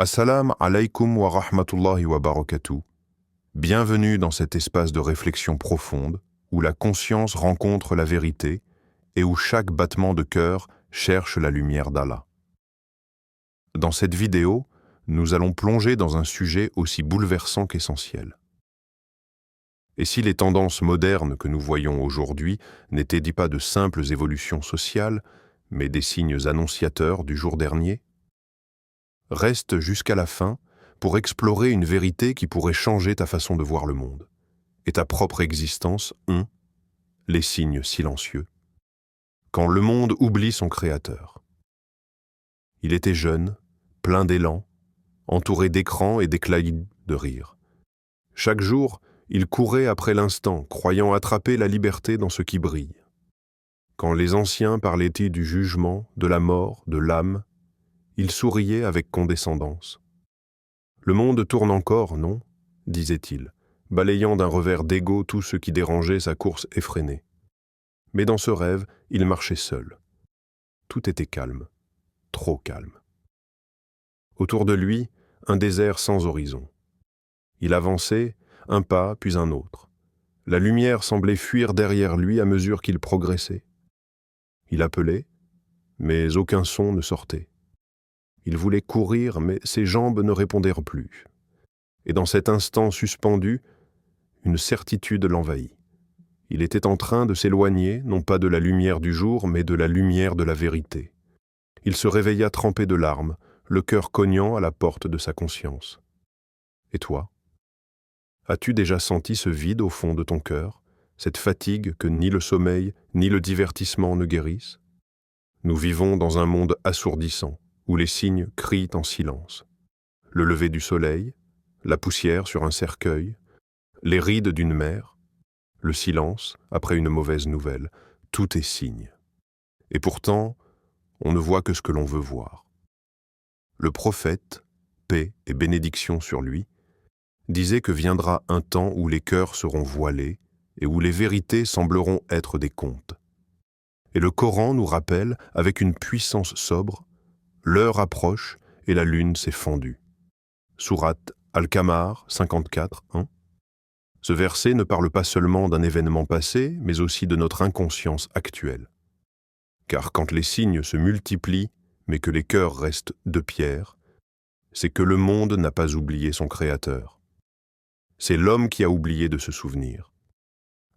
Assalamu alaikum wa rahmatullahi wa barakatuh. Bienvenue dans cet espace de réflexion profonde où la conscience rencontre la vérité et où chaque battement de cœur cherche la lumière d'Allah. Dans cette vidéo, nous allons plonger dans un sujet aussi bouleversant qu'essentiel. Et si les tendances modernes que nous voyons aujourd'hui n'étaient pas de simples évolutions sociales, mais des signes annonciateurs du jour dernier? Reste jusqu'à la fin pour explorer une vérité qui pourrait changer ta façon de voir le monde et ta propre existence ont les signes silencieux. Quand le monde oublie son créateur. Il était jeune, plein d'élan, entouré d'écrans et d'éclats de rire. Chaque jour, il courait après l'instant, croyant attraper la liberté dans ce qui brille. Quand les anciens parlaient-ils du jugement, de la mort, de l'âme, il souriait avec condescendance. « Le monde tourne encore, non ?» disait-il, balayant d'un revers d'égo tout ce qui dérangeait sa course effrénée. Mais dans ce rêve, il marchait seul. Tout était calme, trop calme. Autour de lui, un désert sans horizon. Il avançait, un pas puis un autre. La lumière semblait fuir derrière lui à mesure qu'il progressait. Il appelait, mais aucun son ne sortait. Il voulait courir, mais ses jambes ne répondirent plus. Et dans cet instant suspendu, une certitude l'envahit. Il était en train de s'éloigner, non pas de la lumière du jour, mais de la lumière de la vérité. Il se réveilla trempé de larmes, le cœur cognant à la porte de sa conscience. Et toi? As-tu déjà senti ce vide au fond de ton cœur, cette fatigue que ni le sommeil, ni le divertissement ne guérissent? Nous vivons dans un monde assourdissant, où les cygnes crient en silence. Le lever du soleil, la poussière sur un cercueil, les rides d'une mère, le silence après une mauvaise nouvelle, tout est signe. Et pourtant, on ne voit que ce que l'on veut voir. Le prophète, paix et bénédiction sur lui, disait que viendra un temps où les cœurs seront voilés et où les vérités sembleront être des contes. Et le Coran nous rappelle, avec une puissance sobre, l'heure approche et la lune s'est fendue. Sourate Al-Qamar 54, 1. Ce verset ne parle pas seulement d'un événement passé, mais aussi de notre inconscience actuelle. Car quand les signes se multiplient, mais que les cœurs restent de pierre, c'est que le monde n'a pas oublié son Créateur. C'est l'homme qui a oublié de se souvenir.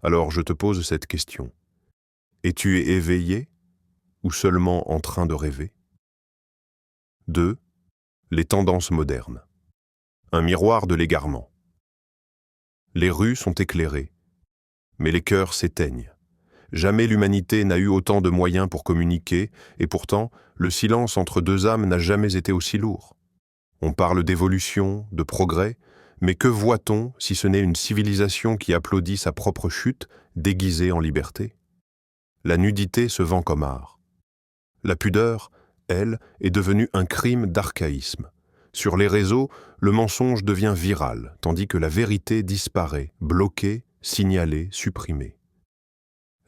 Alors je te pose cette question. Es-tu éveillé ou seulement en train de rêver? 2. Les tendances modernes. Un miroir de l'égarement. Les rues sont éclairées, mais les cœurs s'éteignent. Jamais l'humanité n'a eu autant de moyens pour communiquer, et pourtant, le silence entre deux âmes n'a jamais été aussi lourd. On parle d'évolution, de progrès, mais que voit-on si ce n'est une civilisation qui applaudit sa propre chute, déguisée en liberté? La nudité se vend comme art. La pudeur, elle, est devenue un crime d'archaïsme. Sur les réseaux, le mensonge devient viral, tandis que la vérité disparaît, bloquée, signalée, supprimée.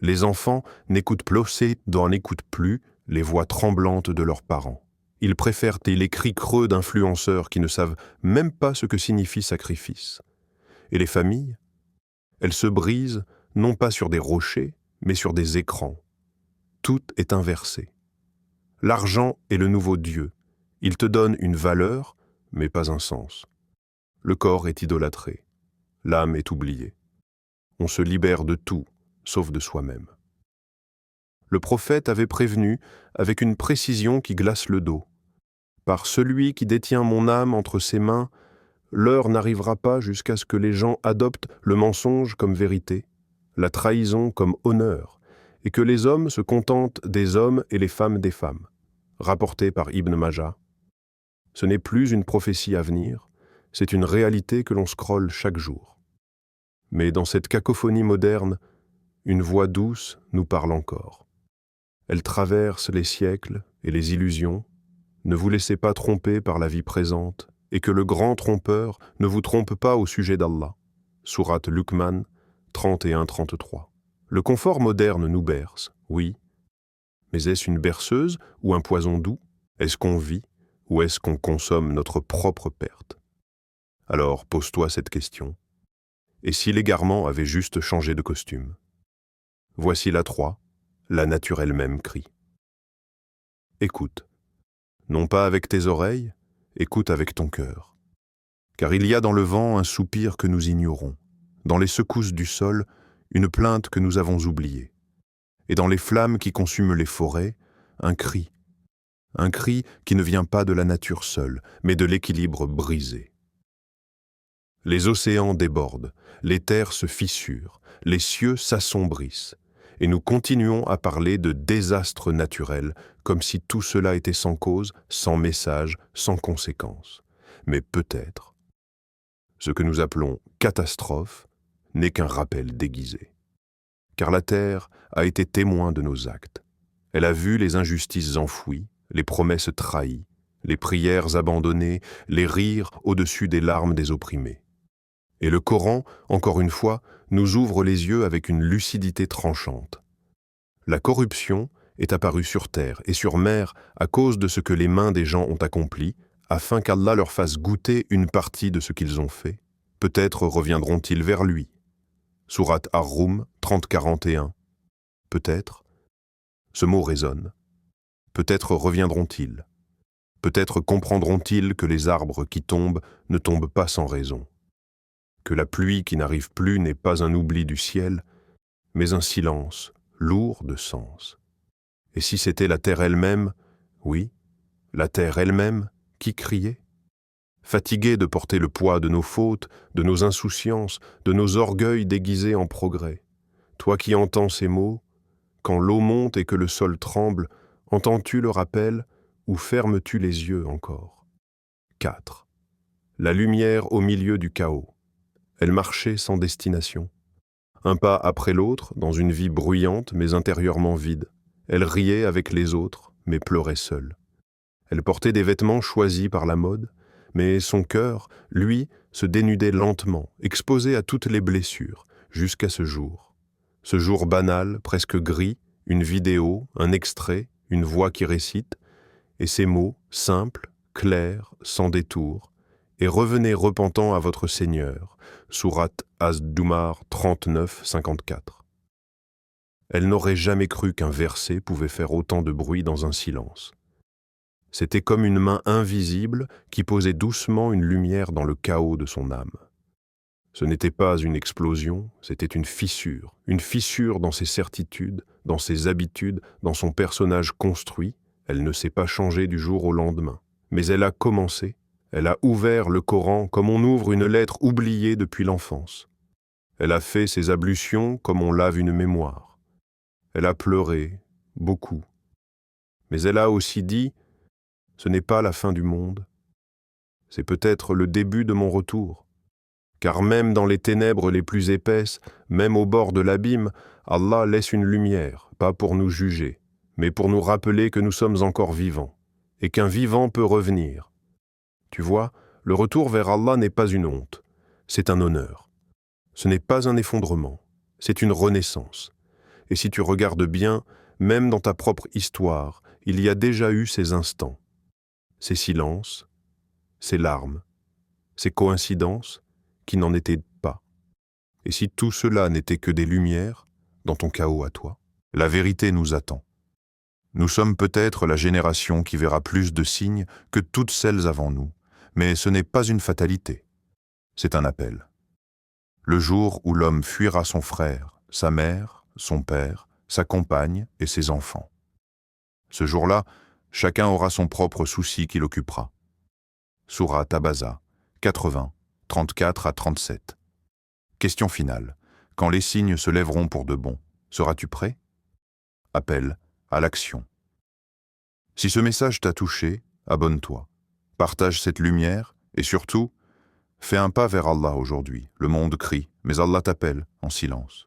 Les enfants n'écoutent plus les voix tremblantes de leurs parents. Ils préfèrent les cris creux d'influenceurs qui ne savent même pas ce que signifie sacrifice. Et les familles? Elles se brisent, non pas sur des rochers, mais sur des écrans. Tout est inversé. L'argent est le nouveau Dieu. Il te donne une valeur, mais pas un sens. Le corps est idolâtré. L'âme est oubliée. On se libère de tout, sauf de soi-même. Le prophète avait prévenu, avec une précision qui glace le dos. Par celui qui détient mon âme entre ses mains, l'heure n'arrivera pas jusqu'à ce que les gens adoptent le mensonge comme vérité, la trahison comme honneur, et que les hommes se contentent des hommes et les femmes des femmes. Rapporté par Ibn Majah. Ce n'est plus une prophétie à venir, c'est une réalité que l'on scrolle chaque jour. Mais dans cette cacophonie moderne, une voix douce nous parle encore. Elle traverse les siècles et les illusions. Ne vous laissez pas tromper par la vie présente, et que le grand trompeur ne vous trompe pas au sujet d'Allah. Sourate Luqman 31-33. Le confort moderne nous berce, oui. Mais est-ce une berceuse ou un poison doux? Est-ce qu'on vit ou est-ce qu'on consomme notre propre perte? Alors pose-toi cette question. Et si l'égarement avait juste changé de costume? Voici la 3, la nature elle-même crie. Écoute, non pas avec tes oreilles, écoute avec ton cœur. Car il y a dans le vent un soupir que nous ignorons, dans les secousses du sol, une plainte que nous avons oubliée, et dans les flammes qui consument les forêts, un cri qui ne vient pas de la nature seule, mais de l'équilibre brisé. Les océans débordent, les terres se fissurent, les cieux s'assombrissent, et nous continuons à parler de désastres naturels, comme si tout cela était sans cause, sans message, sans conséquence. Mais peut-être, ce que nous appelons catastrophe n'est qu'un rappel déguisé. Car la Terre a été témoin de nos actes. Elle a vu les injustices enfouies, les promesses trahies, les prières abandonnées, les rires au-dessus des larmes des opprimés. Et le Coran, encore une fois, nous ouvre les yeux avec une lucidité tranchante. La corruption est apparue sur terre et sur mer à cause de ce que les mains des gens ont accompli, afin qu'Allah leur fasse goûter une partie de ce qu'ils ont fait. Peut-être reviendront-ils vers lui. Sourate Ar-Rum 30-41. Peut-être. Ce mot résonne. Peut-être reviendront-ils. Peut-être comprendront-ils que les arbres qui tombent ne tombent pas sans raison. Que la pluie qui n'arrive plus n'est pas un oubli du ciel, mais un silence lourd de sens. Et si c'était la terre elle-même, oui, la terre elle-même, qui criait? Fatiguée de porter le poids de nos fautes, de nos insouciances, de nos orgueils déguisés en progrès. Toi qui entends ces mots, quand l'eau monte et que le sol tremble, entends-tu le rappel ou fermes-tu les yeux encore? 4. La lumière au milieu du chaos. Elle marchait sans destination. Un pas après l'autre, dans une vie bruyante mais intérieurement vide. Elle riait avec les autres, mais pleurait seule. Elle portait des vêtements choisis par la mode, mais son cœur, lui, se dénudait lentement, exposé à toutes les blessures, jusqu'à ce jour. Ce jour banal, presque gris, une vidéo, un extrait, une voix qui récite, et ces mots, simples, clairs, sans détour, « Et revenez repentant à votre Seigneur » Sourate Az-Zumar 39-54. Elle n'aurait jamais cru qu'un verset pouvait faire autant de bruit dans un silence. C'était comme une main invisible qui posait doucement une lumière dans le chaos de son âme. Ce n'était pas une explosion, c'était une fissure dans ses certitudes, dans ses habitudes, dans son personnage construit. Elle ne s'est pas changée du jour au lendemain, mais elle a commencé. Elle a ouvert le Coran comme on ouvre une lettre oubliée depuis l'enfance. Elle a fait ses ablutions comme on lave une mémoire. Elle a pleuré, beaucoup. Mais elle a aussi dit « Ce n'est pas la fin du monde. C'est peut-être le début de mon retour. Car même dans les ténèbres les plus épaisses, même au bord de l'abîme, Allah laisse une lumière, pas pour nous juger, mais pour nous rappeler que nous sommes encore vivants, et qu'un vivant peut revenir. Tu vois, le retour vers Allah n'est pas une honte, c'est un honneur. Ce n'est pas un effondrement, c'est une renaissance. Et si tu regardes bien, même dans ta propre histoire, il y a déjà eu ces instants, ces silences, ces larmes, ces coïncidences qui n'en étaient pas. Et si tout cela n'était que des lumières, dans ton chaos à toi, la vérité nous attend. Nous sommes peut-être la génération qui verra plus de signes que toutes celles avant nous, mais ce n'est pas une fatalité, c'est un appel. Le jour où l'homme fuira son frère, sa mère, son père, sa compagne et ses enfants. Ce jour-là, chacun aura son propre souci qui l'occupera. Sourate Abasa 80, 34-37. Question finale. Quand les signes se lèveront pour de bon, seras-tu prêt? Appel à l'action. Si ce message t'a touché, abonne-toi. Partage cette lumière et surtout, fais un pas vers Allah aujourd'hui. Le monde crie, mais Allah t'appelle en silence.